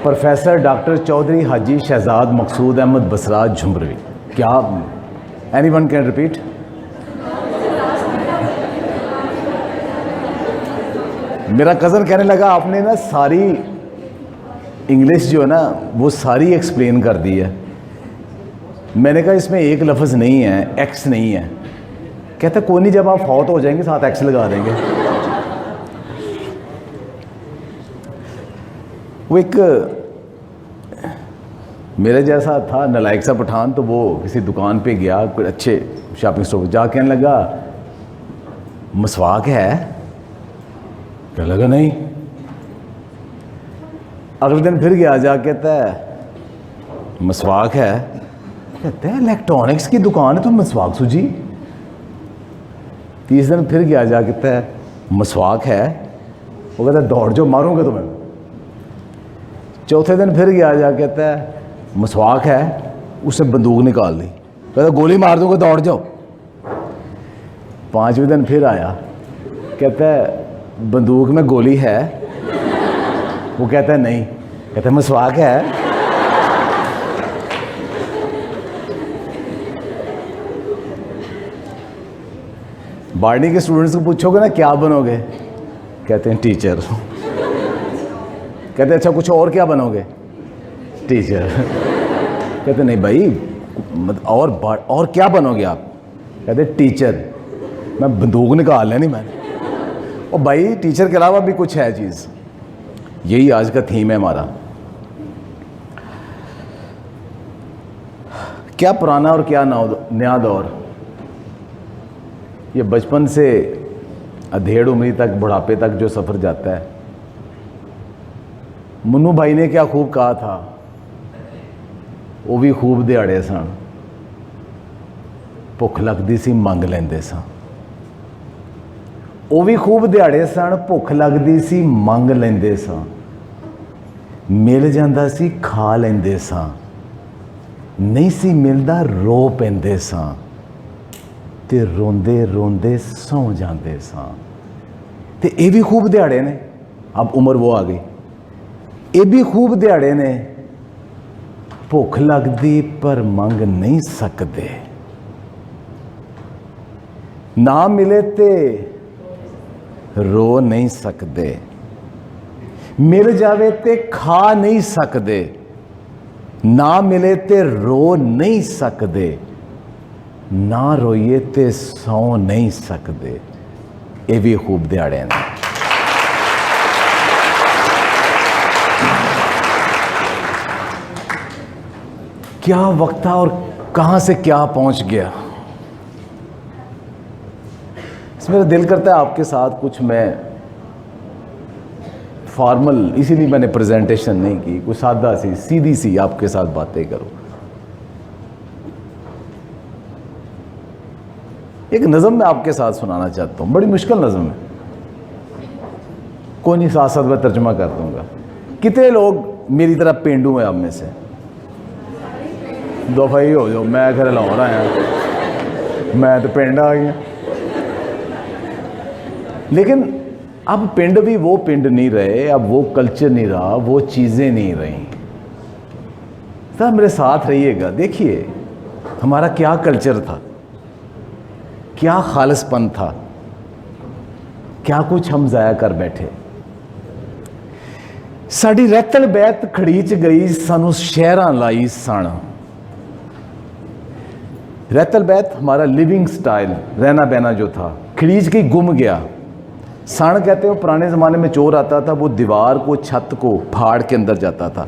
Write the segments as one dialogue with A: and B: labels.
A: Professor doctor Chaudhary हाजी शहजाद मकसूद अहमद बसराज झुमरवी। क्या anyone can repeat? मेरा cousin कहने लगा आपने ना सारी इंग्लिश जो है ना वो सारी एक्सप्लेन कर दी है। मैंने कहा इसमें एक लफ्ज़ नहीं है, एक्स नहीं है। कहता कोई नहीं, जब आप फौत हो जाएंगे साथ एक्स लगा देंगे। वो एक मेरे जैसा था नालायक सा पठान, तो वो किसी दुकान पे गया, कोई अच्छे शॉपिंग स्टोर पर, जा कहने लगा मसवाक है? कहने लगा नहीं। अगले दिन फिर गया, जा कहता है मसवाक है? कहते हैं इलेक्ट्रॉनिक्स की दुकान है तो मसवाक सूझी। तीसरे दिन फिर गया, जा कहता है मसवाक है? वो कहता है दौड़ जाओ मारूंगा तुम्हें। चौथे दिन फिर गया, जा कहता है मसवाक है? उसने बंदूक निकाल ली, कहता गोली मार दूंगा दौड़ जाओ। पांचवें दिन फिर आया, कहता है बंदूक में गोली है? वो कहता है नहीं। कहता है मसवाक है? बारहवीं के स्टूडेंट्स को पूछोगे ना क्या बनोगे, कहते हैं टीचर। कहते अच्छा कुछ और क्या बनोगे? टीचर। कहते नहीं भाई और क्या बनोगे आप? कहते टीचर। मैं बंदूक निकाल लेनी मैंने। और भाई टीचर के अलावा भी कुछ है चीज़। यही आज का थीम है हमारा। क्या पुराना और क्या नया दौर। ये बचपन से अधेड़ उम्री तक, बुढ़ापे तक जो सफ़र जाता है। मुन्नू भाई ने क्या खूब कहा था, वो भी खूब दिहाड़े सन, भुख लगदी सी मंग लेंदे सन। वो भी खूब दिहाड़े सन, भुख लगदी सी मंग लेंदे सन। मिल जांदा सी खा लेंदे सन, नहीं सी मिलदा रो पैंदे सन, ते रोंदे रोंदे सौ जांदे सन। ते ये भी खूब दिहाड़े ने, अब उम्र वो आ गई। ये भी खूब दिहाड़े ने, भुख लगदी पर मंग नहीं सकते। ना मिले ते रो नहीं सकते, मिल जावे ते खा नहीं सकते, ना मिले ते रो नहीं सकते, ना रोइए ते सौ नहीं सकते। ये भी खूब दिहाड़े हैं। क्या वक्त था और कहां से क्या पहुंच गया। मेरा दिल करता है आपके साथ कुछ मैं फॉर्मल, इसीलिए मैंने प्रेजेंटेशन नहीं की, कुछ सादा सी सीधी सी आपके साथ बातें करूं। एक नज़म मैं आपके साथ सुनाना चाहता हूं, बड़ी मुश्किल नज़म है। कोई नहीं, साथ साथ मैं तर्जुमा कर दूंगा। कितने लोग मेरी तरह पेंडू हैं आप में से? दो भाई हो जाओ। मैं घर लाहौर आया, मैं तो पिंड आ गया। लेकिन अब पिंड भी वो पिंड नहीं रहे, अब वो कल्चर नहीं रहा, वो चीज़ें नहीं रही। सर मेरे साथ रहिएगा, देखिए हमारा क्या कल्चर था, क्या खालिसपन था, क्या कुछ हम ज़ाया कर बैठे। साड़ी रैतल बैत खड़ीच गई, सानू शहरां लाई सन। रैतल बैत हमारा लिविंग स्टाइल, रहना बहना जो था, खड़ीच के गुम गया। सन कहते हो, पुराने ज़माने में चोर आता था, वो दीवार को, छत को फाड़ के अंदर जाता था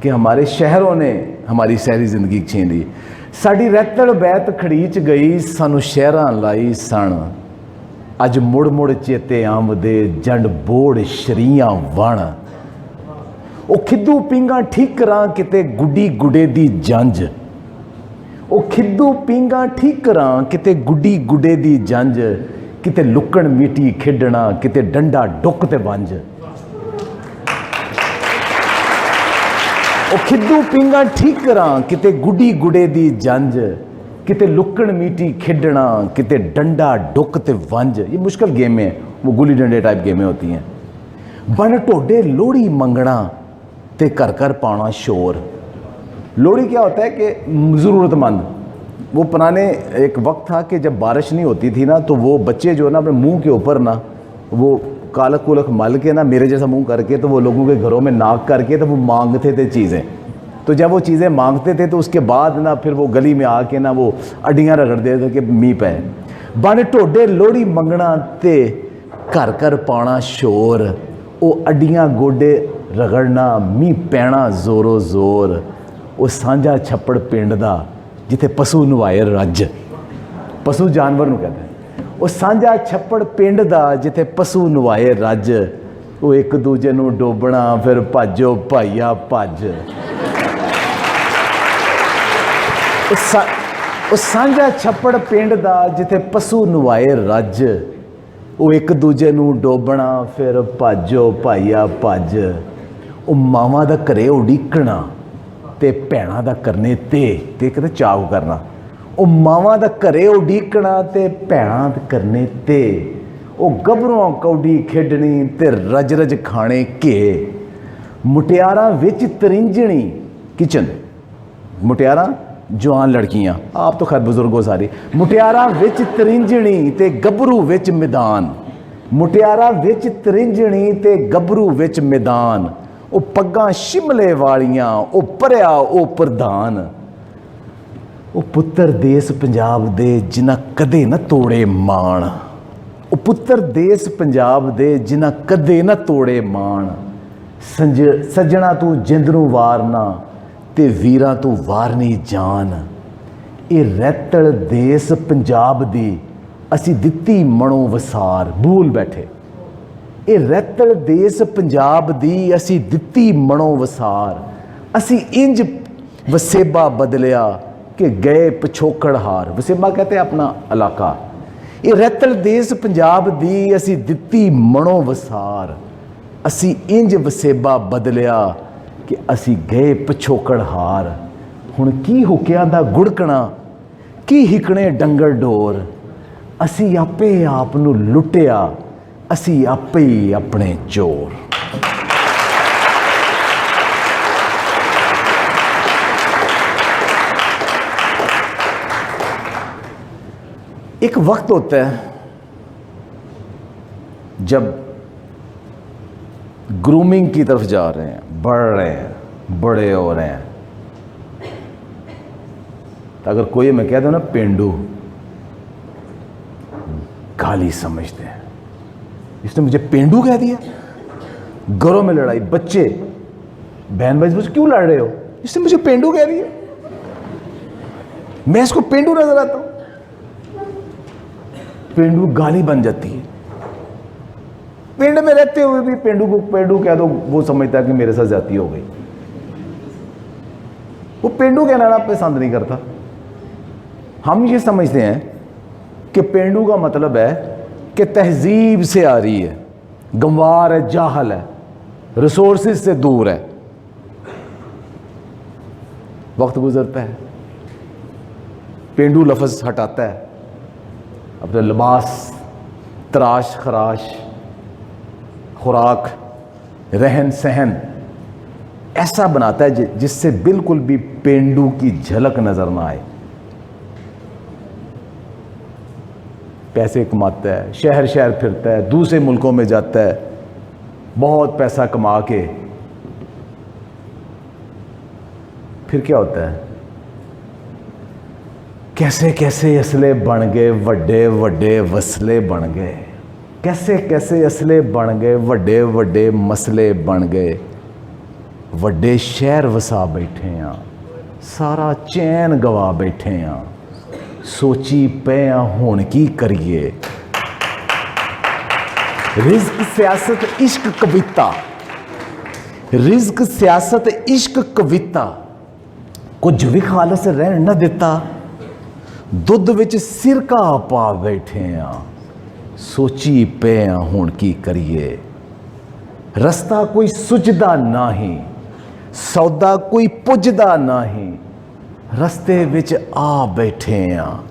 A: कि हमारे शहरों ने हमारी शहरी ज़िंदगी छीन ली। साड़ी रैतल बैत खड़ीच गई, सानू शहरां लाई सन। अज मुड़ मुड़ चेते आमदे, जंड बोड़ शरीयां वण। ओ खिद्दू पिंगा ठीकरां, किते गुड्डी गुडे दी जंज। ओ खिद्दू पिंगा ठीकरां, किते गुड्डी गुडे दी जंज। किते लुकण मीटी खेडना, किते डंडा डुक ते वंज। ओ खिद्दू पिंगा ठीकरां, किते गुड्डी गुडे दी जंज। किते लुकण मीटी खेडना, किते डंडा डुक ते वंज। ये मुश्किल गेमें हैं, वो गुली डंडे टाइप गेमें होती हैं। बन टोडे लोहड़ी मंगना, ते घर घर पाना शोर। लोहड़ी क्या होता है कि ज़रूरतमंद, वो पुराने एक वक्त था कि जब बारिश नहीं होती थी ना, तो वो बच्चे जो है ना अपने मुंह के ऊपर ना वो कालक कुलक मल के ना मेरे जैसा मुंह करके, तो वो लोगों के घरों में नाक करके तो वो मांगते थे चीज़ें। तो जब वो चीज़ें मांगते थे तो उसके बाद ना फिर वो गली में आके ना वो अड्डियाँ रगड़ देते थे कि मीह पै। बन ढोडे लोहड़ी मंगना ते घर घर पाना शोर, वो अड्डियाँ गोडे रगड़ना मीह पैना जोरो जोर। वो सांझा छप्पड़ पिंड दा जिथे पशु नवाए रज, पशु जानवर नूं कहते हैं। वो सांझा छप्पड़ पिंड दा जिथे पशु नवाए रज, वो एक दूजे नूं डोबना फिर भाजो भाईया भज। वो सांझा छप्पड़ पिंड दा जिथे पशु नवाए रज, वो एक दूजे नूं डोबना फिर भाजो भाईया भज। वो मावां दा घरे उड़ीकना ते भैणां दा करने ते कहते चाव करना। वो मावां दा घरे उड़ीकना ते भैणां दा करने ते, वो गभरूआं कौडी खेडनी ते रज रज खाने घे। मुटियारां विच तरिंजणी किचन, मुटियारां जवान लड़कियां, आप तो खैर बुजुर्ग हो सारी। मुटियारां विच तरिंजणी ते गभरू विच मैदान, मुटियारां विच तरिंजणी ते गभरू विच मैदान। वो पग्गां शिमले वालियां, वो भरिया वो प्रधान। वो पुत्तर देश पंजाब दे जिन्हां कदे न तोड़े मान, वो पुत्तर देश पंजाब दे जिन्हां कदे न तोड़े मान। सज्जणा तू जिंद नूं वारना ते वीरां तू वारनी जान। ये रैतल देश पंजाब दी असी दित्ती मनो वसार, भूल बैठे। ये रैतल देश पंजाब दी असी दित्ती मनो वसार। असी इंज वसेबा बदलिया कि गए पिछोकड़ हार। वसेबा कहते हैं अपना इलाका। ये रैतल देश पंजाब दी असी दित्ती मनो वसार। असी इंज वसेबा बदलिया कि असी गए पिछोकड़ हार। हुण की हुकियां दा गुड़कना, की हिकणे डंगर डोर। असी आपे आप नूं लुटिया, असी आपे ही अपने चोर। एक वक्त होता है जब ग्रूमिंग की तरफ जा रहे हैं, बढ़ रहे हैं, बड़े हो रहे हैं। तो अगर कोई मैं कह दूं ना पेंडू, गाली समझते हैं, इसने मुझे पेंडू कह दिया। घरों में लड़ाई, बच्चे बहन भाई मुझे क्यों लड़ रहे हो, इसने मुझे पेंडू कह दिया, मैं इसको पेंडू नजर आता हूं। पेंडू गाली बन जाती है। पिंड में रहते हुए भी पेंडू को पेंडू कह दो, वो समझता है कि मेरे साथ जाती हो गई। वो पेंडू कहना ना पसंद नहीं करता। हम ये समझते हैं कि पेंडू का मतलब है कि तहजीब से आ रही है, गंवार है, जाहल है, रिसोर्सेज से दूर है। वक्त गुजरता है, पेंडू लफ्ज हटाता है, अपने लिबास, तराश खराश, खुराक, रहन सहन ऐसा बनाता है जिससे बिल्कुल भी पेंडू की झलक नजर ना आए। पैसे कमाता है, शहर शहर फिरता है, दूसरे मुल्कों में जाता है, बहुत पैसा कमा के फिर क्या होता है, कैसे कैसे असले बन गए, वड्डे वड्डे वसले बन गए, कैसे कैसे असले बन गए, वड्डे वड्डे मसले बन गए, वड्डे शहर वसा बैठे हाँ, सारा चैन गवा बैठे हाँ, सोची पे हुण की करिए। रिज़्क सियासत इश्क कविता, रिज़्क सियासत इश्क कविता, कुछ भी खालस रहन न दिता, दुध विच सिरका पा बैठे हाँ, सोची पे हुण की करिए। रस्ता कोई सुझदा नाही, सौदा कोई पुजदा नाही, रस्ते विच आ बैठे हाँ,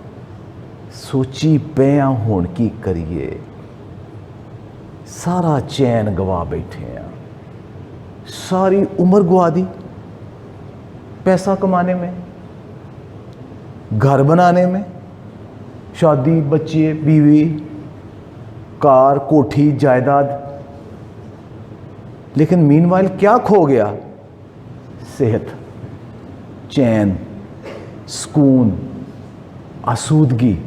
A: सोची पे हुण की करिए। सारा चैन गवा बैठे हाँ। सारी उम्र गुआ दी पैसा कमाने में, घर बनाने में, शादी, बच्चे, बीवी, कार, कोठी, जायदाद। लेकिन मीनवाइल क्या खो गया? सेहत, चैन, सुकून, आसूदगी।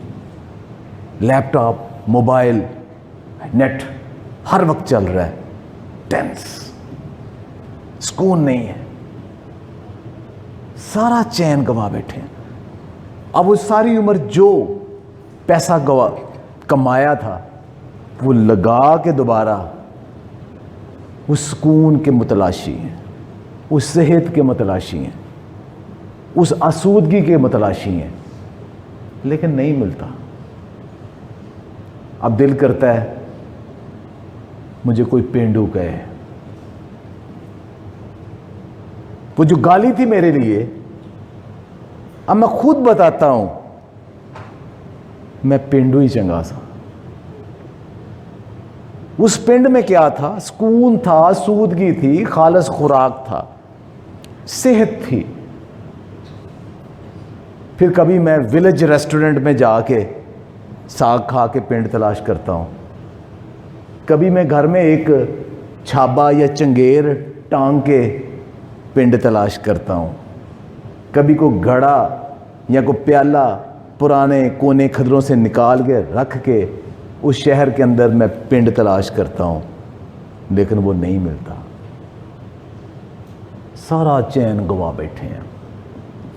A: लैपटॉप, मोबाइल, नेट हर वक्त चल रहा है, टेंस, सुकून नहीं है, सारा चैन गवा बैठे हैं। अब वो सारी उम्र जो पैसा कमाया था वो लगा के दोबारा उस सुकून के मुतलाशी हैं, उस सेहत के मुतलाशी हैं, उस आसूदगी के मुतलाशी हैं, लेकिन नहीं मिलता। अब दिल करता है मुझे कोई पेंडू कहे। वो जो गाली थी मेरे लिए, अब मैं खुद बताता हूं, मैं पेंडू ही चंगा सा। उस पिंड में क्या था? सुकून था, सूदगी थी, खालस खुराक था, सेहत थी। फिर कभी मैं विलेज रेस्टोरेंट में जाके साग खा के पिंड तलाश करता हूं, कभी मैं घर में एक छाबा या चंगेर टांग के पिंड तलाश करता हूं, कभी को घड़ा या को प्याला पुराने कोने खदरों से निकाल के रख के उस शहर के अंदर मैं पिंड तलाश करता हूं, लेकिन वो नहीं मिलता। सारा चैन गवा बैठे हैं।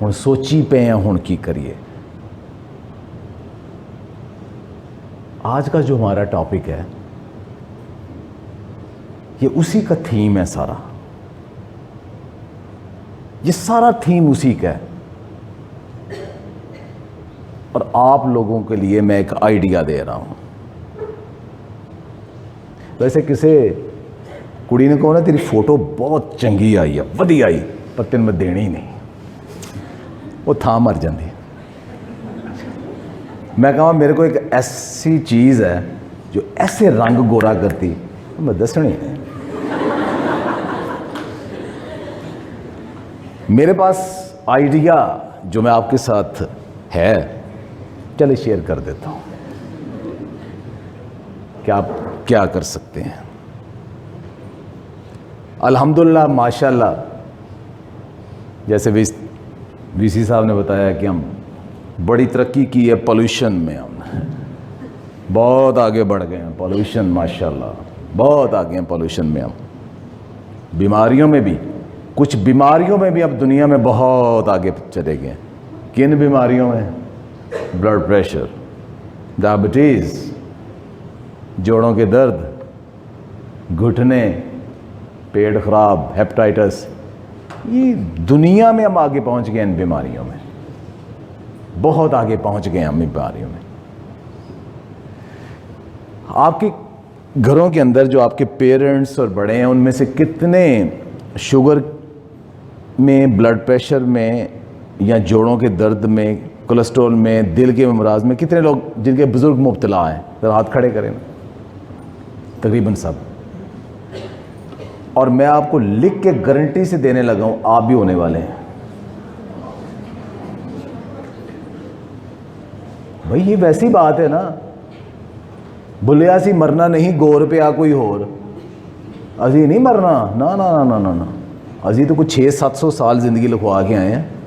A: हुण सोची पे हैं हुण की करिए। आज का जो हमारा टॉपिक है ये उसी का थीम है। सारा ये सारा थीम उसी का है। और आप लोगों के लिए मैं एक आइडिया दे रहा हूं। वैसे किसी कुड़ी ने कहो ना तेरी फोटो बहुत चंगी आई है, वधिया आई, पर तेन मैं देनी नहीं, वो था मर जाती। मैं कहा मेरे को एक ऐसी चीज़ है जो ऐसे रंग गोरा करती, तो मैं दसनी है। मेरे पास आइडिया जो मैं आपके साथ है, चलिए शेयर कर देता हूँ कि आप क्या कर सकते हैं। अल्हम्दुलिल्लाह माशाल्लाह, जैसे वीसी साहब ने बताया कि हम बड़ी तरक्की की है पोल्यूशन में, हमने बहुत आगे बढ़ गए हैं। पोल्यूशन माशाल्लाह बहुत आगे हैं पोल्यूशन में हम। बीमारियों में भी, कुछ बीमारियों में भी अब दुनिया में बहुत आगे चले गए हैं। किन बीमारियों में? ब्लड प्रेशर, डायबिटीज़, जोड़ों के दर्द, घुटने, पेट खराब, हेपेटाइटिस, ये दुनिया में हम आगे पहुंच गए इन बीमारियों में, बहुत आगे पहुंच गए हम बीमारियों में। आपके घरों के अंदर जो आपके पेरेंट्स और बड़े हैं, उनमें से कितने शुगर में, ब्लड प्रेशर में, या जोड़ों के दर्द में, कोलेस्ट्रॉल में, दिल के अमराज में, कितने लोग जिनके बुजुर्ग मुब्तला हैं? तो हाथ खड़े करें ना। तकरीबन सब। और मैं आपको लिख के गारंटी से देने लगा हूं, आप भी होने वाले हैं। भाई ये वैसी बात है ना, बुलिया सी मरना नहीं, गोर पे आ कोई होर, अजी नहीं मरना, ना ना ना ना ना ना, अजी तो कुछ 600-700 साल जिंदगी लिखवा के आए हैं।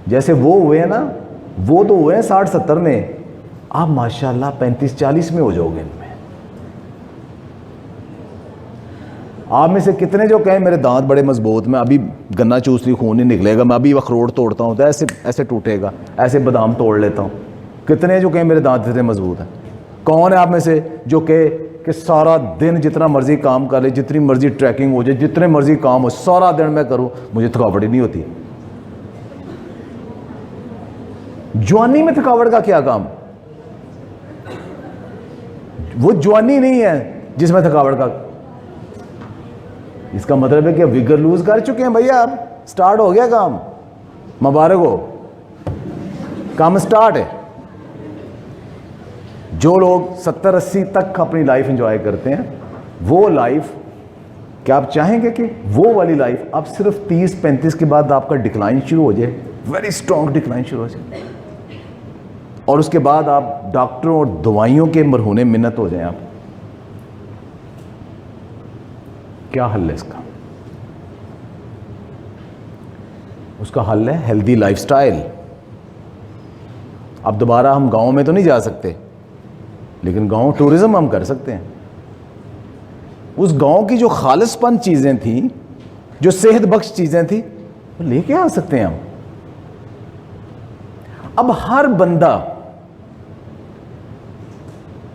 A: जैसे वो हुए हैं ना, वो तो हुए हैं 60-70 में, आप माशाल्लाह 35-40 में हो जाओगे इनमें। आप में से कितने जो कहें मेरे दांत बड़े मजबूत, मैं अभी गन्ना चूस ली खून नहीं निकलेगा, मैं अभी अखरोट तोड़ता हूँ तो ऐसे ऐसे टूटेगा, ऐसे बादाम तोड़ लेता हूँ। कितने जो कहें मेरे दांत इतने मजबूत हैं? कौन है आप में से जो कहे कि सारा दिन जितना मर्जी काम कर ले, जितनी मर्जी ट्रैकिंग हो जाए, जितने मर्जी काम हो, सारा दिन मैं करूँ, मुझे थकावट ही नहीं होती? जवानी में थकावट का क्या काम? वो जवानी नहीं है जिसमें थकावट का। इसका मतलब है कि विगर लूज कर चुके हैं भैया, आप स्टार्ट हो गया काम, मुबारक हो, काम स्टार्ट है। जो लोग 70-80 तक अपनी लाइफ एंजॉय करते हैं, वो लाइफ क्या आप चाहेंगे कि वो वाली लाइफ अब सिर्फ 30-35 के बाद आपका डिक्लाइन शुरू हो जाए, वेरी स्ट्रॉन्ग डिक्लाइन शुरू हो जाए, और उसके बाद आप डॉक्टरों और दवाइयों के मरहूने मिन्नत हो जाएं आप? क्या हल है इसका? उसका हल है हेल्दी लाइफस्टाइल। अब दोबारा हम गांव में तो नहीं जा सकते, लेकिन गांव टूरिज्म हम कर सकते हैं। उस गांव की जो खालिसपन चीज़ें थी, जो सेहत बख्श चीज़ें थी, वो लेके आ सकते हैं हम। अब हर बंदा,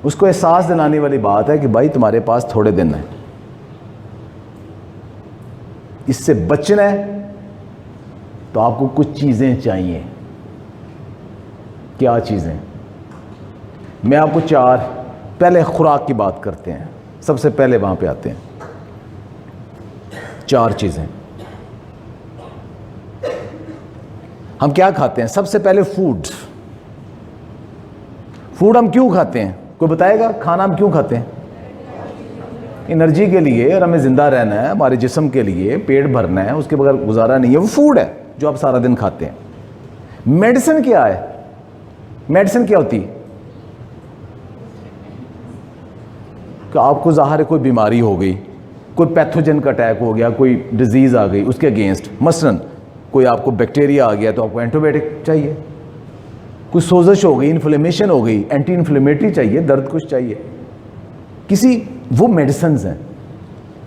A: उसको एहसास दिलाने वाली बात है कि भाई तुम्हारे पास थोड़े दिन है, इससे बचना है तो आपको कुछ चीज़ें चाहिए। क्या चीज़ें? मैं आपको चार, पहले खुराक की बात करते हैं, सबसे पहले वहां पे आते हैं। चार चीज़ें हम क्या खाते हैं? सबसे पहले फूड। फूड हम क्यों खाते हैं? कोई बताएगा? खाना हम क्यों खाते हैं? एनर्जी के लिए, और हमें जिंदा रहना है, हमारे जिस्म के लिए, पेट भरना है, उसके बगैर गुजारा नहीं है। वो फूड है जो आप सारा दिन खाते हैं। मेडिसिन क्या है? मेडिसिन क्या होती है? कि आपको ज़ाहिर है कोई बीमारी हो गई, कोई पैथोजन का अटैक हो गया, कोई डिजीज़ आ गई, उसके अगेंस्ट मसलन कोई आपको बैक्टीरिया आ गया तो आपको एंटीबायोटिक चाहिए। कोई सोजश हो गई, इन्फ्लेमेशन हो गई, एंटी इन्फ्लेमेटरी चाहिए, दर्द कुछ चाहिए, किसी, वो मेडिसिन हैं।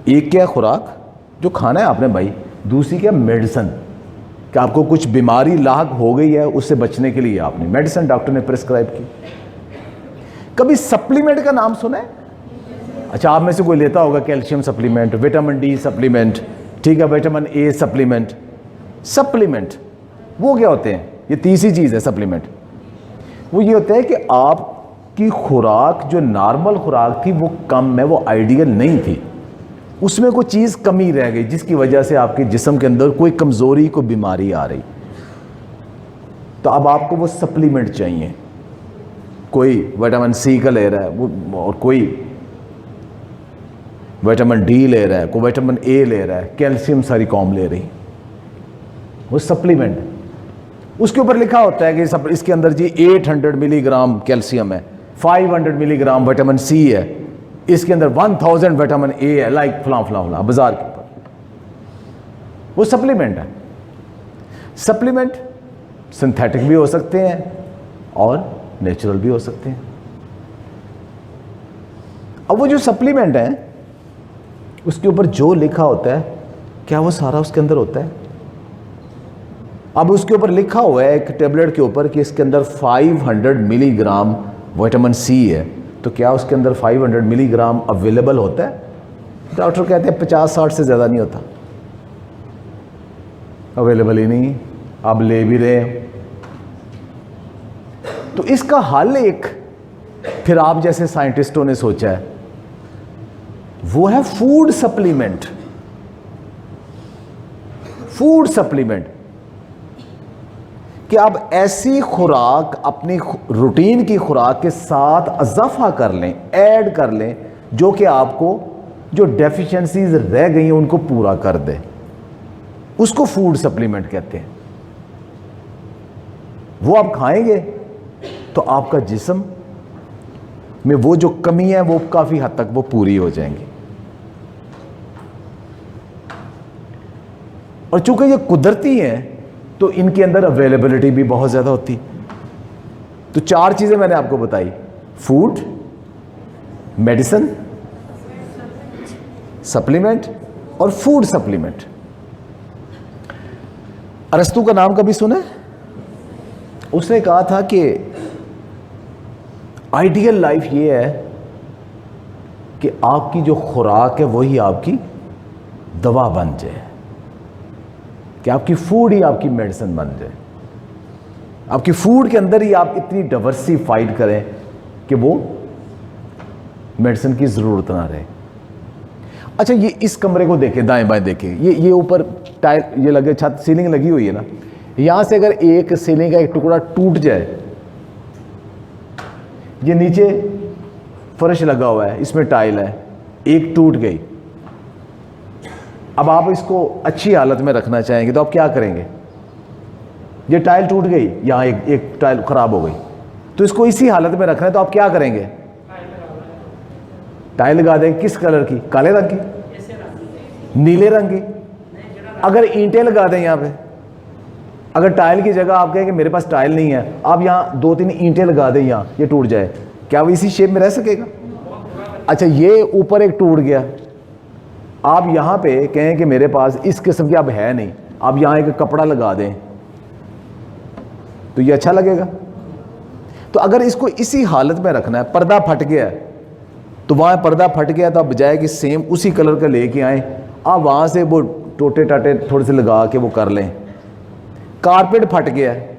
A: एक क्या खुराक जो खाना है आपने भाई, दूसरी क्या मेडिसिन, कि आपको कुछ बीमारी लाहक हो गई है, उससे बचने के लिए आपने मेडिसिन डॉक्टर ने प्रिस्क्राइब की। कभी सप्लीमेंट का नाम सुना है? अच्छा, आप में से कोई लेता होगा calcium supplement, vitamin D supplement, ठीक है, विटामिन ए सप्लीमेंट। सप्लीमेंट वो क्या होते हैं? ये तीसरी चीज़ है सप्लीमेंट। वो ये होता है कि आपकी खुराक जो नॉर्मल खुराक थी वो कम है, वो आइडियल नहीं थी, उसमें कोई चीज़ कमी रह गई जिसकी वजह से आपके जिस्म के अंदर कोई कमज़ोरी, कोई बीमारी आ रही, तो अब आपको वो सप्लीमेंट चाहिए। कोई विटामिन सी का ले रहा है वो, और कोई विटामिन डी ले रहा है, कोई विटामिन ए ले रहा है, कैल्शियम सारी कौम ले रही, वो सप्लीमेंट। उसके ऊपर लिखा होता है कि इसके अंदर जी 800 मिलीग्राम कैल्शियम है, 500 मिलीग्राम विटामिन सी है, इसके अंदर 1000 विटामिन ए है, लाइक फलां फलां फलां, बाजार के ऊपर। वो सप्लीमेंट है। सप्लीमेंट सिंथेटिक भी हो सकते हैं और नेचुरल भी हो सकते हैं। अब वो जो सप्लीमेंट है उसके ऊपर जो लिखा होता है, क्या वो सारा उसके अंदर होता है? अब उसके ऊपर लिखा हुआ है एक टेबलेट के ऊपर कि इसके अंदर 500 मिलीग्राम विटामिन सी है, तो क्या उसके अंदर 500 मिलीग्राम अवेलेबल होता है? डॉक्टर कहते हैं 50-60 से ज़्यादा नहीं होता, अवेलेबल ही नहीं, आप ले भी रहे हैं। तो इसका हल एक, फिर आप जैसे साइंटिस्टों ने सोचा है, वो है फूड सप्लीमेंट। फूड सप्लीमेंट कि आप ऐसी खुराक अपनी रूटीन की खुराक के साथ इजाफा कर लें, ऐड कर लें, जो कि आपको जो डेफिशिएंसीज रह गई हैं उनको पूरा कर दे, उसको फूड सप्लीमेंट कहते हैं। वो आप खाएंगे तो आपका जिस्म में वो जो कमी है वो काफी हद तक वो पूरी हो जाएंगी। और चूंकि ये कुदरती हैं तो इनके अंदर अवेलेबिलिटी भी बहुत ज़्यादा होती। तो चार चीज़ें मैंने आपको बताई, फूड, मेडिसिन, सप्लीमेंट और फूड सप्लीमेंट। अरस्तु का नाम कभी सुना है? उसने कहा था कि आइडियल लाइफ ये है कि आपकी जो खुराक है वही आपकी दवा बन जाए, कि आपकी फूड ही आपकी मेडिसिन बन जाए। आपकी फूड के अंदर ही आप इतनी डाइवर्सिफाइड करें कि वो मेडिसिन की ज़रूरत ना रहे। अच्छा, ये इस कमरे को देखें, दाएं बाएं देखें, ये ऊपर टाइल ये लगे, छत सीलिंग लगी हुई है ना, यहाँ से अगर एक सीलिंग का एक टुकड़ा टूट जाए, ये नीचे फर्श लगा हुआ है, इसमें टाइल है, एक टूट गई, अब आप इसको अच्छी हालत में रखना चाहेंगे तो आप क्या करेंगे? ये टाइल टूट गई, यहाँ एक टाइल ख़राब हो गई, तो इसको इसी हालत में रखना है तो आप क्या करेंगे? टाइल लगा देंगे। किस कलर की? काले रंग की, नीले रंग की? अगर ईंटें लगा दें यहाँ पे, अगर टाइल की जगह आप कहें कि मेरे पास टाइल नहीं है, आप यहाँ 2-3 ईंटें लगा दें, यहाँ ये टूट जाए, क्या वो इसी शेप में रह सकेगा? अच्छा, ये ऊपर एक टूट गया, आप यहाँ पे कहें कि मेरे पास इस किस्म की अब है नहीं, आप यहाँ एक कपड़ा लगा दें तो ये अच्छा लगेगा? तो अगर इसको इसी हालत में रखना है, पर्दा फट गया है तो वहाँ पर्दा फट गया तो आप बजाय कि सेम उसी कलर का लेके आए, आप वहाँ से वो टोटे टाटे थोड़े से लगा के वो कर लें। कारपेट फट गया है,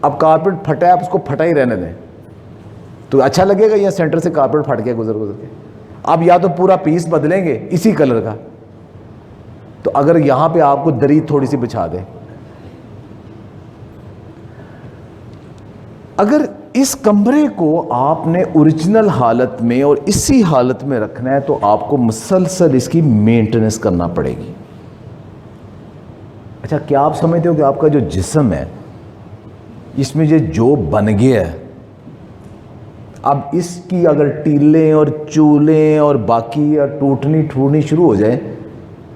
A: अब कारपेट फटा है, आप उसको फटा ही रहने दें तो अच्छा लगेगा? या सेंटर से कारपेट फट गया गुजर के, आप या तो पूरा पीस बदलेंगे इसी कलर का। तो अगर यहाँ पे आपको दरी थोड़ी सी बिछा दें, अगर इस कमरे को आपने ओरिजिनल हालत में और इसी हालत में रखना है तो आपको मुसलसल इसकी मेंटेनेंस करना पड़ेगी। अच्छा, क्या आप समझते हो कि आपका जो जिस्म है इसमें ये जो बन गया है, अब इसकी अगर टीलें और चूलें और बाकी टूटनी शुरू हो जाए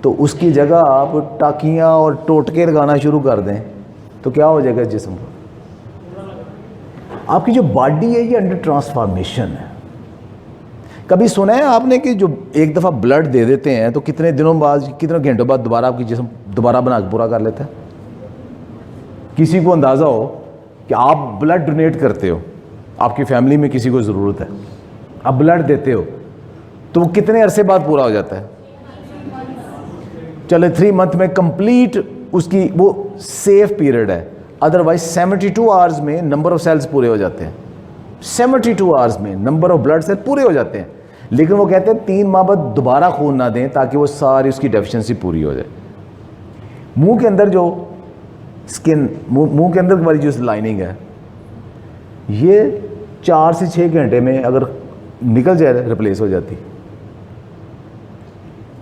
A: तो उसकी जगह आप टाकियाँ और टोटके लगाना शुरू कर दें तो क्या हो जाएगा जिस्म को? आपकी जो बॉडी है ये अंडर ट्रांसफॉर्मेशन है। कभी सुना है आपने कि जो एक दफ़ा ब्लड दे देते हैं तो कितने दिनों बाद, कितने घंटों बाद दोबारा आपकी जिस्म दोबारा बना के पूरा कर लेता है? किसी को अंदाज़ा हो कि आप ब्लड डोनेट करते हो, आपकी फैमिली में किसी को ज़रूरत है, आप ब्लड देते हो तो वो कितने अरसे बाद पूरा हो जाता है? चले 3 मंथ में कंप्लीट उसकी वो सेफ पीरियड है। अदरवाइज 72 आवर्स में नंबर ऑफ सेल्स पूरे हो जाते हैं, 72 आवर्स में नंबर ऑफ ब्लड सेल पूरे हो जाते हैं। लेकिन वो कहते हैं 3 माह बाद दोबारा खून ना दें ताकि वो सारी उसकी डेफिशिएंसी पूरी हो जाए। मुंह के अंदर जो स्किन, मुंह के अंदर वाली जो लाइनिंग है, ये 4 से 6 घंटे में अगर निकल जाए रिप्लेस हो जाती।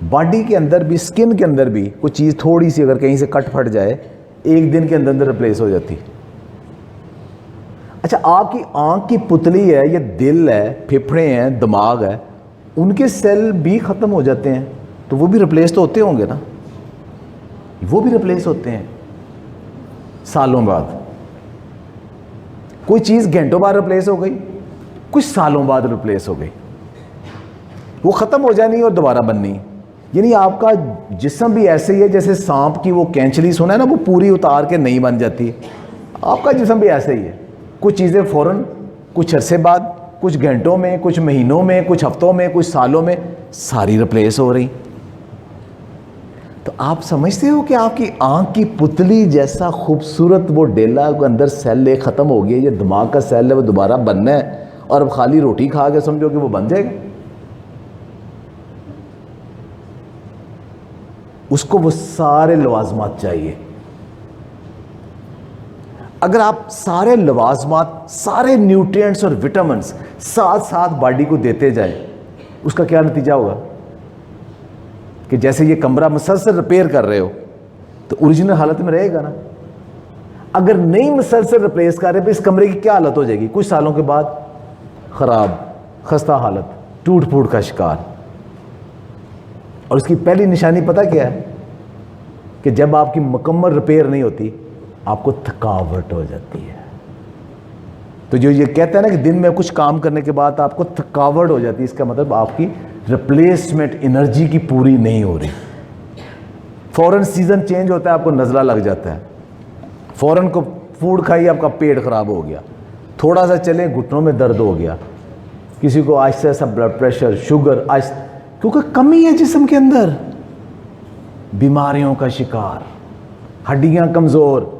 A: बॉडी के अंदर भी, स्किन के अंदर भी कोई चीज़ थोड़ी सी अगर कहीं से कट फट जाए, 1 दिन के अंदर अंदर रिप्लेस हो जाती। अच्छा, आपकी आंख की पुतली है, ये दिल है, फेफड़े हैं, दिमाग है, उनके सेल भी ख़त्म हो जाते हैं तो वो भी रिप्लेस तो होते होंगे ना? वो भी रिप्लेस होते हैं सालों बाद। कोई चीज़ घंटों बाद रिप्लेस हो गई, कुछ सालों बाद रिप्लेस हो गई, वो ख़त्म हो जानी और दोबारा बननी। यानी आपका जिस्म भी ऐसे ही है जैसे सांप की वो कैंचली सुना है ना, वो पूरी उतार के नहीं बन जाती, आपका जिस्म भी ऐसे ही है। कुछ चीज़ें फ़ौरन, कुछ अरसे बाद, कुछ घंटों में, कुछ महीनों में, कुछ हफ्तों में, कुछ सालों में सारी रिप्लेस हो रही। तो आप समझते हो कि आपकी आंख की पुतली जैसा खूबसूरत वो डेला के अंदर सेल ख़त्म हो गया, ये दिमाग का सेल है वो दोबारा बनना है, और अब खाली रोटी खा के समझो कि वो बन जाएगा। उसको वो सारे लवाजमात चाहिए। अगर आप सारे लवाजमात, सारे न्यूट्रिएंट्स और विटामिन्स साथ साथ बॉडी को देते जाए, उसका क्या नतीजा होगा कि जैसे ये कमरा मुसलसल रिपेयर कर रहे हो तो ओरिजिनल हालत में रहेगा ना। अगर नहीं मुसलसल रिप्लेस कर रहे तो इस कमरे की क्या हालत हो जाएगी? कुछ सालों के बाद ख़राब, खस्ता हालत, टूट फूट का शिकार। और इसकी पहली निशानी पता क्या है कि जब आपकी मुकम्मल रिपेयर नहीं होती, आपको थकावट हो जाती है। तो जो ये कहता है ना कि दिन में कुछ काम करने के बाद आपको थकावट हो जाती है, इसका मतलब आपकी रिप्लेसमेंट एनर्जी की पूरी नहीं हो रही। फ़ौरन सीज़न चेंज होता है, आपको नज़ला लग जाता है, फ़ौरन को फूड खाई आपका पेट ख़राब हो गया, थोड़ा सा चले घुटनों में दर्द हो गया, किसी को Aahista Aahista blood pressure, sugar, क्योंकि कमी है जिस्म के अंदर, बीमारियों का शिकार, हड्डियां कमज़ोर।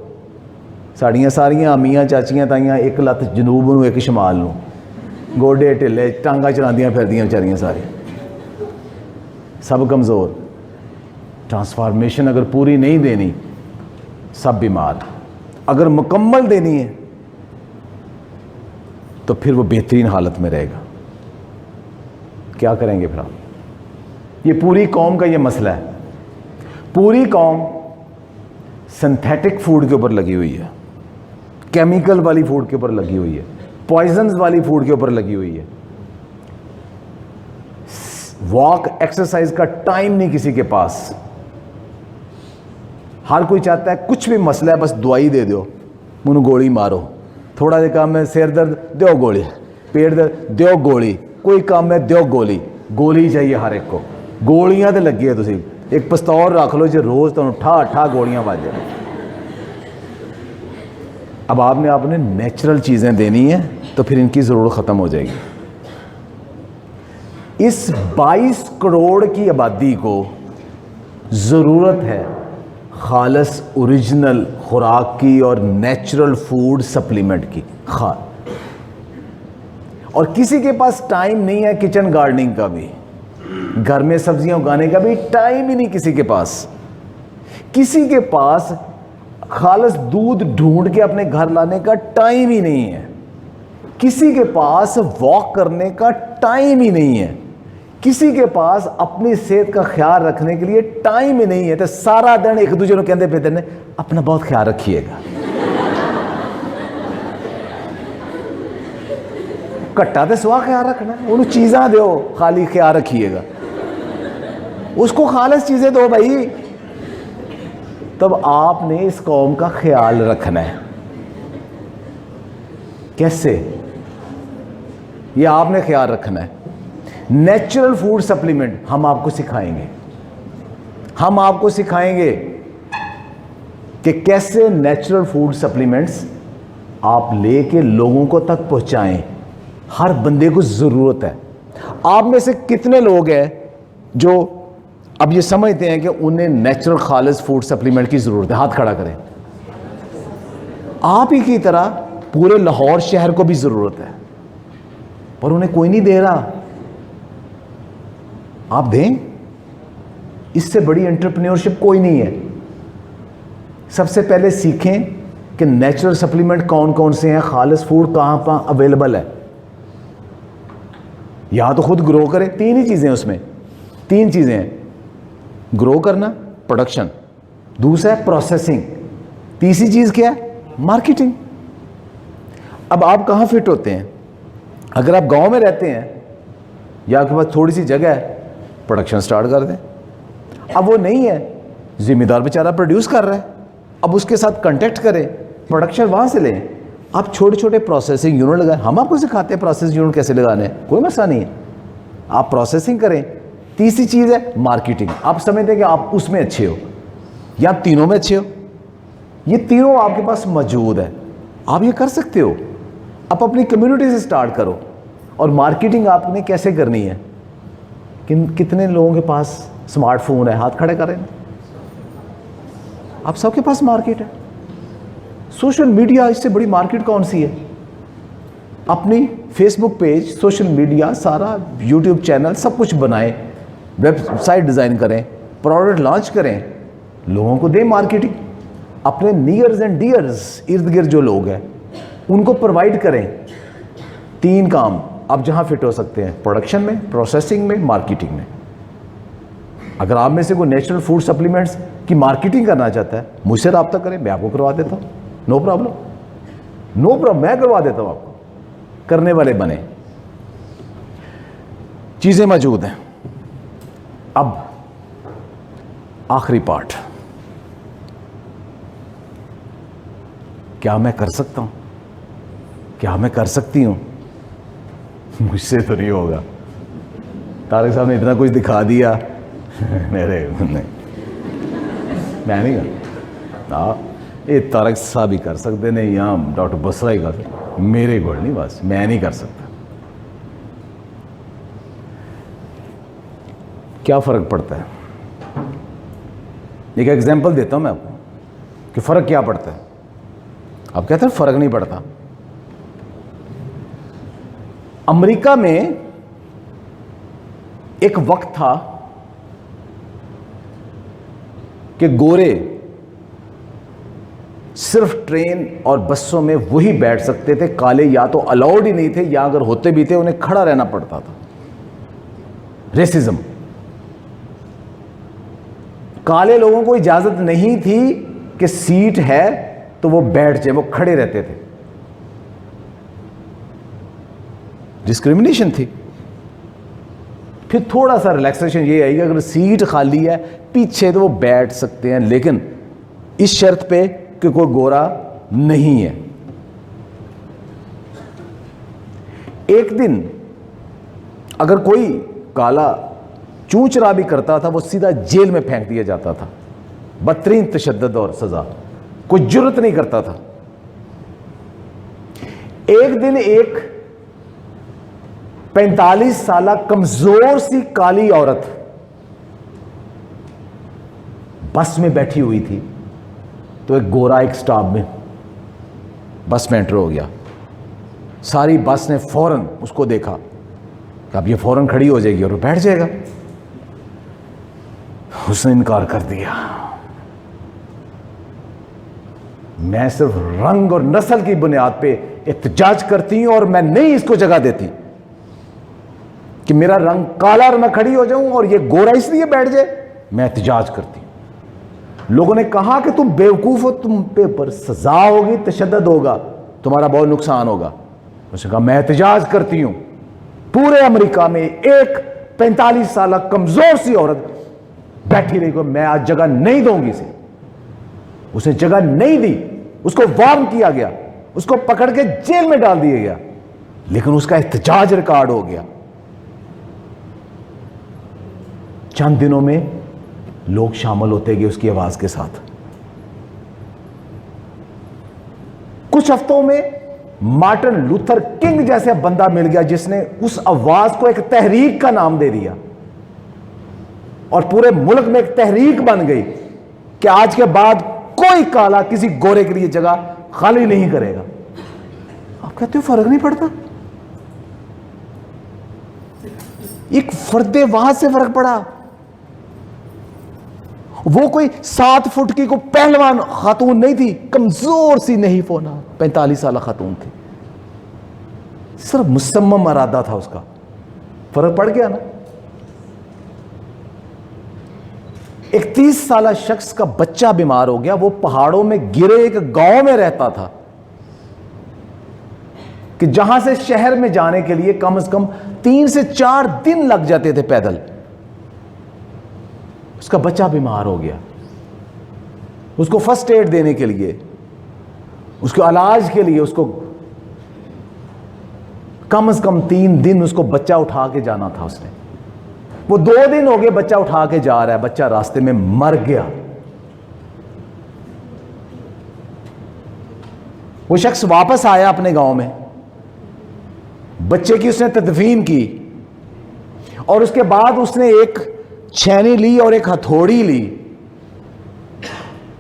A: साड़ियाँ सारियाँ अम्मियाँ चाचियाँ ताइयाँ एक लत्त जनूब नूं एक शमाल नूं, गोडे ढिले, टांगा चलांदियां फिरदियां बेचारियां सारी, सब कमज़ोर। ट्रांसफॉर्मेशन अगर पूरी नहीं देनी, सब बीमार। अगर मुकम्मल देनी है तो फिर वो बेहतरीन हालत में रहेगा। क्या करेंगे फिर आप? ये पूरी कौम का ये मसला है। पूरी कौम सिंथेटिक फूड के ऊपर लगी हुई है, केमिकल वाली फूड के ऊपर लगी हुई है, पॉइजन्स वाली फूड के ऊपर लगी हुई है। वॉक एक्सरसाइज का टाइम नहीं किसी के पास। हर कोई चाहता है कुछ भी मसला है बस दवाई दे दो, मुझे गोली मारो, थोड़ा सा काम है सिर दर्द दो गोली, पेट दर्द दो गोली, कोई काम है दो गोली, गोली चाहिए हर एक को। गोलियां तो लगी है, तुम एक पिस्तौल रख लो जो रोज तुम ठा ठा गोलियां बज जाए। अब आपने नेचुरल चीज़ें देनी है तो फिर इनकी ज़रूरत ख़त्म हो जाएगी। इस 22 करोड़ की आबादी को ज़रूरत है खालस ओरिजिनल खुराक की और नेचुरल फूड सप्लीमेंट की। और किसी के पास टाइम नहीं है किचन गार्डनिंग का भी, घर में सब्जियां उगाने का भी टाइम ही नहीं किसी के पास। किसी के पास खालस दूध ढूंढ के अपने घर लाने का टाइम ही नहीं है। किसी के पास वॉक करने का टाइम ही नहीं है। किसी के पास अपनी सेहत का ख्याल रखने के लिए टाइम ही नहीं है। तो सारा दिन एक दूसरे को कहते फिरते ने अपना बहुत ख्याल रखिएगा। घट्टा तो सुहा ख्याल रखना, उन्होंने चीज़ा दो, खाली ख्याल रखिएगा, उसको खालिस चीज़ें दो भाई। तब आपने इस कौम का ख्याल रखना है। कैसे? ये आपने ख्याल रखना है। नेचुरल फूड सप्लीमेंट हम आपको सिखाएंगे। हम आपको सिखाएंगे कि कैसे नेचुरल फूड सप्लीमेंट्स आप लेके लोगों को तक पहुंचाएं। हर बंदे को ज़रूरत है। आप में से कितने लोग हैं जो अब ये समझते हैं कि उन्हें नेचुरल खालिस फूड सप्लीमेंट की ज़रूरत है? हाथ खड़ा करें। आप ही की तरह पूरे लाहौर शहर को भी ज़रूरत है, पर उन्हें कोई नहीं दे रहा। आप दें, इससे बड़ी एंटरप्रेन्योरशिप कोई नहीं है। सबसे पहले सीखें कि नेचुरल सप्लीमेंट कौन कौन से हैं, खालिस फूड कहाँ कहाँ अवेलेबल है। या तो खुद ग्रो करें। 3 ही चीज़ें उसमें, 3 चीज़ें हैं। ग्रो करना, प्रोडक्शन, दूसरा है प्रोसेसिंग, तीसरी चीज़ क्या है? मार्केटिंग। अब आप कहाँ फिट होते हैं? अगर आप गांव में रहते हैं या आपके पास थोड़ी सी जगह है, प्रोडक्शन स्टार्ट कर दें। अब वो नहीं है, जिम्मेदार बेचारा प्रोड्यूस कर रहा है, अब उसके साथ कांटेक्ट करें, प्रोडक्शन वहाँ से लें। आप छोटे छोटे प्रोसेसिंग यूनिट लगाएं। हम आपको सिखाते हैं प्रोसेसिंग यूनिट कैसे लगाने हैं, कोई मसला नहीं है। आप प्रोसेसिंग करें। तीसरी चीज़ है मार्केटिंग। आप समझते हैं कि आप उसमें अच्छे हो या तीनों में अच्छे हो, ये तीनों आपके पास मौजूद है, आप ये कर सकते हो। आप अपनी कम्युनिटी से स्टार्ट करो। और मार्केटिंग आपने कैसे करनी है? कितने लोगों के पास स्मार्टफोन है? हाथ खड़े करें। आप सबके पास मार्केट है। सोशल मीडिया, इससे बड़ी मार्केट कौन सी है? अपनी फेसबुक पेज, सोशल मीडिया, सारा यूट्यूब चैनल, सब कुछ बनाएं, वेबसाइट डिज़ाइन करें, प्रोडक्ट लॉन्च करें, लोगों को दें मार्केटिंग। अपने नियर्स एंड डियर्स, इर्द गिर्द जो लोग हैं उनको प्रोवाइड करें। 3 काम आप जहां फिट हो सकते हैं, प्रोडक्शन में, प्रोसेसिंग में, मार्केटिंग में। अगर आप में से कोई नेचुरल फूड सप्लीमेंट्स की मार्केटिंग करना चाहता है, मुझसे रब्ता करें, मैं आपको करवा देता हूँ। नो प्रॉब्लम, नो प्रॉब्लम, मैं करवा देता हूँ आपको। करने वाले बने, चीज़ें मौजूद हैं। अब आखिरी पार्ट, क्या मैं कर सकता हूं? क्या मैं कर सकती हूं? मुझसे तो नहीं होगा। तारिक साहब ने इतना कुछ दिखा दिया मेरे नहीं, मैं नहीं कर। ये तारिक साहब ही कर सकते नहीं, यहाँ डॉक्टर बसरा ही कर सकते, मेरे को नहीं, बस मैं नहीं कर सकता। क्या फ़र्क पड़ता है? एक एग्जांपल देता हूं मैं आपको कि फ़र्क क्या पड़ता है। आप कहते हैं फ़र्क नहीं पड़ता। अमेरिका में एक वक्त था कि गोरे सिर्फ ट्रेन और बसों में वही बैठ सकते थे, काले या तो अलाउड ही नहीं थे, या अगर होते भी थे उन्हें खड़ा रहना पड़ता था। रेसिज्म। काले लोगों को इजाजत नहीं थी कि सीट है तो वो बैठ जाए, वो खड़े रहते थे। डिस्क्रिमिनेशन थी। फिर थोड़ा सा रिलैक्सेशन ये आई कि अगर सीट खाली है पीछे तो वो बैठ सकते हैं, लेकिन इस शर्त पे कि कोई गोरा नहीं है। एक दिन अगर कोई काला चूंचरा भी करता था वो सीधा जेल में फेंक दिया जाता था, बदतरीन तशद्दुद और सजा, कोई जुर्रत नहीं करता था। एक दिन एक 45 साल कमजोर सी काली औरत बस में बैठी हुई थी, तो एक गोरा एक स्टाफ में बस में एंटर हो गया। सारी बस ने फौरन उसको देखा कि अब ये फौरन खड़ी हो जाएगी और वो बैठ जाएगा। उसने इनकार कर दिया। मैं सिर्फ रंग और नस्ल की बुनियाद पे एहतजाज करती हूं और मैं नहीं इसको जगह देती कि मेरा रंग काला और मैं खड़ी हो जाऊं और ये गोरा इसलिए बैठ जाए। मैं एहतजाज करती हूं। लोगों ने कहा कि तुम बेवकूफ हो, तुम पे ऊपर सजा होगी, तशद्दुद होगा, तुम्हारा बहुत नुकसान होगा। उसने कहा मैं एहतजाज करती हूं। पूरे अमेरिका में एक 45 साल कमजोर सी औरत बैठी रही को मैं आज जगह नहीं दूंगी इसे। उसे जगह नहीं दी, उसको वार्न किया गया, उसको पकड़ के जेल में डाल दिया गया, लेकिन उसका एहतजाज रिकॉर्ड हो गया। चंद दिनों में लोग शामिल होते गए उसकी आवाज के साथ। कुछ हफ्तों में मार्टिन लूथर किंग जैसे बंदा मिल गया जिसने उस आवाज को एक तहरीक का नाम दे दिया और पूरे मुल्क में एक तहरीक बन गई कि आज के बाद कोई काला किसी गोरे के लिए जगह खाली नहीं करेगा। आप कहते हो फर्क नहीं पड़ता? एक फर्दे वहां से फर्क पड़ा। वो कोई 7 फुट की कोई पहलवान खातून नहीं थी, कमजोर सी नहीं फोना 45 साल खातून थी। सिर्फ मुसम्मम इरादा था उसका, फर्क पड़ गया ना। एक 30 साल शख्स का बच्चा बीमार हो गया। वो पहाड़ों में गिरे एक गांव में रहता था कि जहां से शहर में जाने के लिए कम से कम 3 से 4 दिन लग जाते थे पैदल। उसका बच्चा बीमार हो गया। उसको फर्स्ट एड देने के लिए, उसके इलाज के लिए उसको कम से कम 3 दिन उसको बच्चा उठा के जाना था। उसने वो 2 दिन हो गए बच्चा उठा के जा रहा है, बच्चा रास्ते में मर गया। वो शख्स वापस आया अपने गांव में, बच्चे की उसने तदफीन की और उसके बाद उसने एक छेनी ली और एक हथौड़ी ली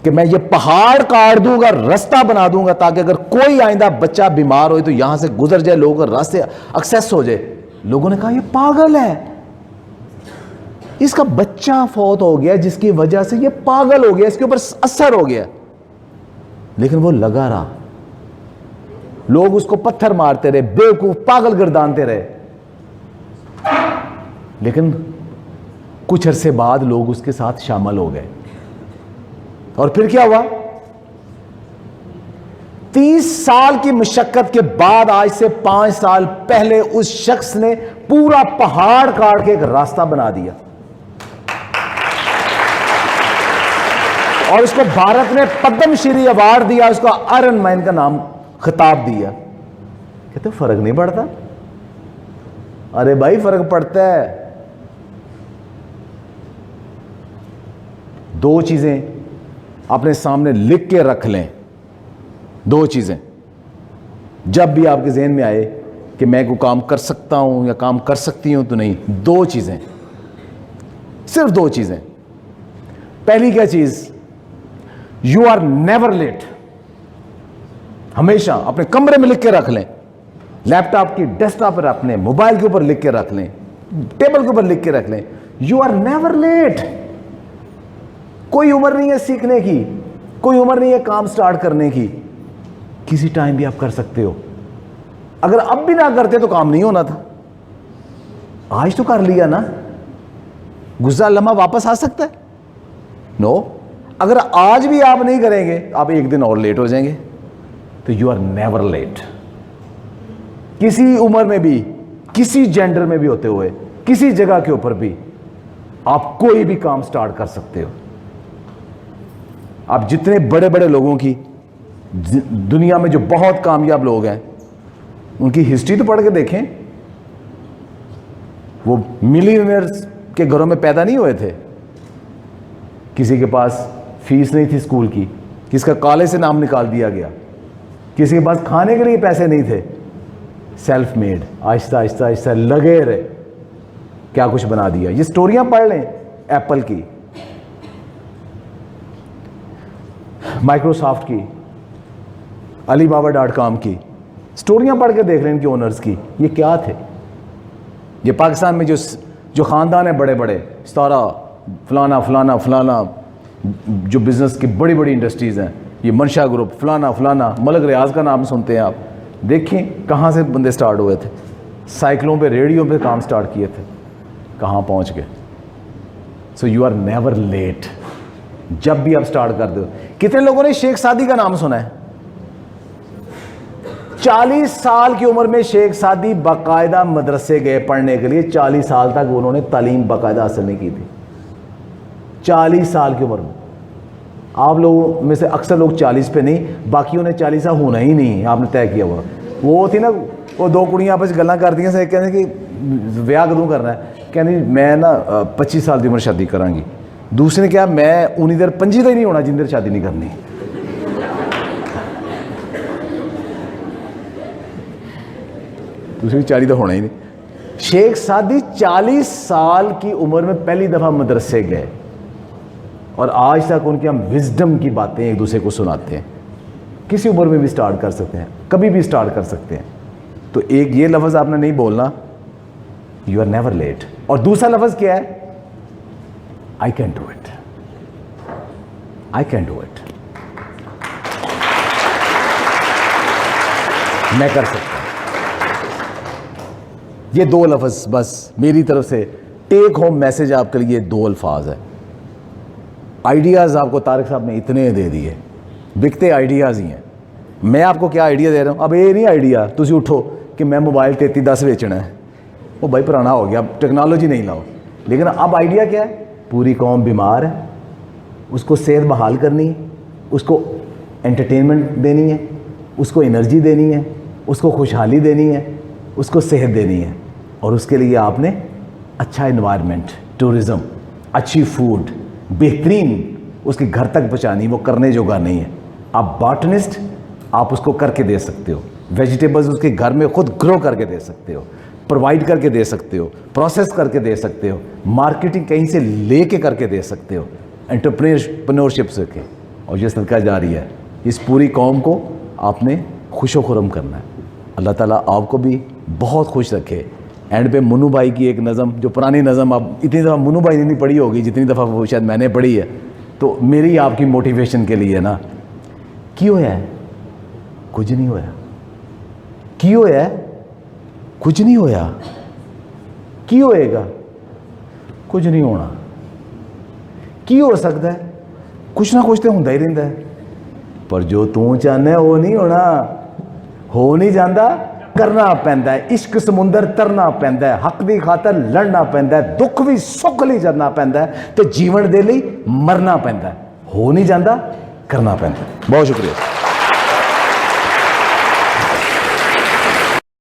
A: कि मैं ये पहाड़ काट दूंगा, रास्ता बना दूंगा ताकि अगर कोई आइंदा बच्चा बीमार हो तो यहां से गुजर जाए, लोगों का रास्ते एक्सेस हो जाए। लोगों ने कहा ये पागल है, इसका बच्चा फौत हो गया जिसकी वजह से ये पागल हो गया, इसके ऊपर असर हो गया। लेकिन वो लगा रहा। लोग उसको पत्थर मारते रहे, बेवकूफ पागल गर्दानते रहे। लेकिन कुछ अरसे बाद लोग उसके साथ शामिल हो गए। और फिर क्या हुआ? 30 साल की मशक्कत के बाद, आज से 5 साल पहले, उस शख्स ने पूरा पहाड़ काट के एक रास्ता बना दिया और उसको भारत ने पद्मश्री अवार्ड दिया, उसका आयरन मैन का नाम खिताब दिया। कहते फर्क नहीं पड़ता? अरे भाई फर्क पड़ता है। 2 चीजें अपने सामने लिख के रख लें। 2 चीजें जब भी आपके जहन में आए कि मैं कोई काम कर सकता हूं या काम कर सकती हूं, तो नहीं, 2 चीजें, सिर्फ 2 चीजें। पहली क्या चीज? You are never late. हमेशा अपने कमरे में लिख के रख लें, लैपटॉप की डेस्कटॉप पर, अपने मोबाइल के ऊपर लिख के रख लें, टेबल के ऊपर लिख के रख लें, यू आर नेवर लेट। कोई उम्र नहीं है सीखने की, कोई उम्र नहीं है काम स्टार्ट करने की, किसी टाइम भी आप कर सकते हो। अगर अब भी ना करते तो काम नहीं होना था। आज तो कर लिया ना, गुज़रा लम्हा वापस आ सकता है। नो, अगर आज भी आप नहीं करेंगे आप एक दिन और लेट हो जाएंगे। तो यू आर नेवर लेट। किसी उम्र में भी, किसी जेंडर में भी होते हुए, किसी जगह के ऊपर भी आप कोई भी काम स्टार्ट कर सकते हो। आप जितने बड़े बड़े लोगों की, दुनिया में जो बहुत कामयाब लोग हैं, उनकी हिस्ट्री तो पढ़ के देखें। वो मिलियनर्स के घरों में पैदा नहीं हुए थे। किसी के पास फीस नहीं थी स्कूल की, किसका कॉलेज से नाम निकाल दिया गया, किसी के पास खाने के लिए पैसे नहीं थे, सेल्फ मेड, आहिस्ता आहिस्ता आहिस्ता लगे रहे, क्या कुछ बना दिया। ये स्टोरियां पढ़ लें, एप्पल की, माइक्रोसॉफ्ट की, alibaba.com की स्टोरियां पढ़ के देख लें इनके ओनर्स की। ये क्या थे? ये पाकिस्तान में जो ख़ानदान है बड़े बड़े, सारा फलाना फलाना फलाना, जो बिज़नेस की बड़ी बड़ी इंडस्ट्रीज़ हैं, ये मंशा ग्रुप, फलाना फलाना, मलक रियाज का नाम सुनते हैं आप, देखें कहाँ से बंदे स्टार्ट हुए थे। साइकिलों पे, रेडियो पे काम स्टार्ट किए थे, कहाँ पहुँच गए। So you are never late. जब भी आप स्टार्ट कर दो। कितने लोगों ने शेख सादी का नाम सुना है? 40 साल की उम्र में शेख सादी बाकायदा मदरसे गए पढ़ने के लिए। 40 साल तक उन्होंने तालीम बाकायदा हासिल नहीं की थी। 40 साल की उम्र में। आप लोगों में से अक्सर लोग 40 पे नहीं, बाकियों ने 40 साल होना ही नहीं, आपने तय किया हुआ। वो थी ना, वो दो कुड़ियाँ आपस गल्ला कर दी, कहने कि ब्याह कदों करना है, कहनी मैं ना 25 साल की उम्र शादी करांगी। दूसरे ने क्या, मैं उन्नी देर 25 का ही नहीं होना जिन देर शादी नहीं करनी। दूसरी 40 तो होना ही नहीं। शेख सादी 40 साल की उम्र में पहली दफ़ा मदरसे गए और आज तक उनके हम विजडम की बातें एक दूसरे को सुनाते हैं। किसी उम्र में भी स्टार्ट कर सकते हैं, कभी भी स्टार्ट कर सकते हैं। तो एक ये लफ्ज़ आपने नहीं बोलना, यू आर नेवर लेट। और दूसरा लफ्ज़ क्या है? I can do it, I can do it, मैं कर सकता हूं। ये दो लफ्ज़ बस मेरी तरफ से टेक होम मैसेज आपके लिए, दो अल्फाज है। आइडियाज़ आपको तारिक साहब ने इतने दे दिए, बिकते आइडियाज़ ही हैं। मैं आपको क्या आइडिया दे रहा हूँ? अब ये नहीं आइडिया तुसी उठो कि मैं मोबाइल 3310 बेचना है, वो भाई पुराना हो गया, अब टेक्नोलॉजी नहीं लाओ। लेकिन अब आइडिया क्या है? पूरी कौम बीमार है, उसको सेहत बहाल करनी है, उसको एंटरटेनमेंट देनी है, उसको एनर्जी देनी है, उसको खुशहाली देनी है, उसको सेहत देनी है। और उसके लिए आपने अच्छा इन्वायरमेंट, टूरिज़म, अच्छी फूड, बेहतरीन उसके घर तक पहुँचानी, वो करने जोगा नहीं है। आप बॉटनिस्ट, आप उसको करके दे सकते हो। वेजिटेबल्स उसके घर में खुद ग्रो करके दे सकते हो, प्रोवाइड करके दे सकते हो, प्रोसेस करके दे सकते हो, मार्केटिंग कहीं से लेके करके दे सकते हो, एंटरप्रेन्योरशिप से के। और ये सदका जारी है, इस पूरी कौम को आपने खुशो खुरम करना है। अल्लाह ताला आपको भी बहुत खुश रखे। एंड पे मुन्नू भाई की एक नज़म, जो पुरानी नज़म, अब इतनी दफ़ा मुन्नू भाई ने नहीं पढ़ी होगी जितनी दफ़ा वो शायद मैंने पढ़ी है, तो मेरी आपकी मोटिवेशन के लिए ना, की होया है कुछ नहीं होया, की होया है कुछ नहीं होया, की होएगा कुछ नहीं होना, की हो सकता है कुछ ना कुछ तो होंदा ही रहिंदा है, पर जो तू चाहना है वो नहीं होना, हो नहीं जाता, करना पैंदा है। इश्क समुंदर तरना पैंदा है, हक की खातर लड़ना पैंदा है, दुख भी सुख लिए जरना पैंदा है, तो जीवन दे लिए मरना पैंदा है। हो नहीं जाता, करना पैंदा है। बहुत शुक्रिया।